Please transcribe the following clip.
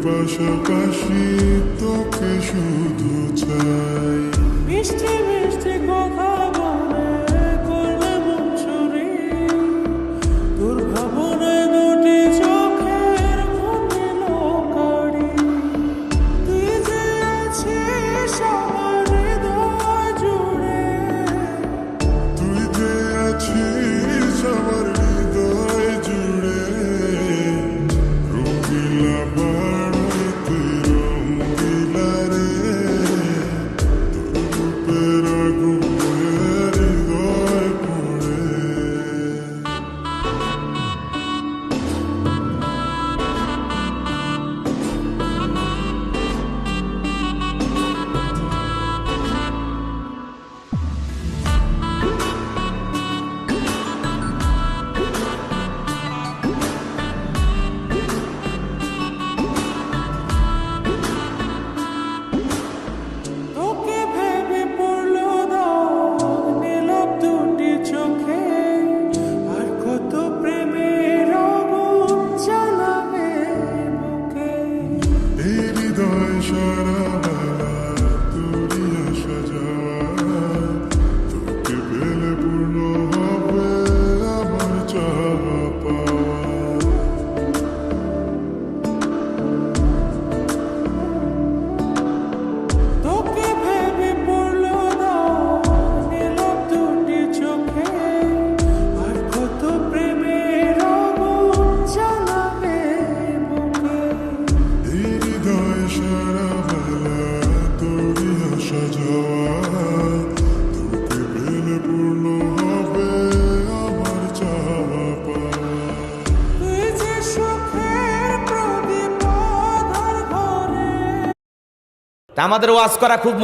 পাশাপাশি তোকে শুধু চাই। মিষ্টি মিষ্টি কথা বলে করলে মন চুরি, তোর ভাবনায় দুটি চোখের ঘুমিল কারি। তুই যে আছিস আমার হৃদয় জুড়ে, তুই যে আছিস আমার হৃদয় জুড়ে। রঙিলা বাড়ি তুই রঙিলা রে, তোর রূপের আগুনে হৃদয় পড়ে। তোকে ভেবে পড়লো দাগ নীলাভ দুটি চোখে, আর কত প্রেমের আগুন জ্বালাবে বুকে। এই হৃদয় সারা বেলা তোরই আসা যাওয়া, তোকে পেলে পূর্ণ হবে আমার চাওয়া পাওয়া। তোকে ভেবে পড়লো দাগ নীলাভ দুটি চোখে, আর কত প্রেমের আগুন জ্বালাবে বুকে। এই হৃদয় সারা বেলা তোরই আসা যাওয়া, তোকে পেলে পূর্ণ হবে আমার চাওয়া পাওয়া। তুই যে সুখের প্রদীপ আধার ঘরে। তা আমাদের ওয়াজ করা খুব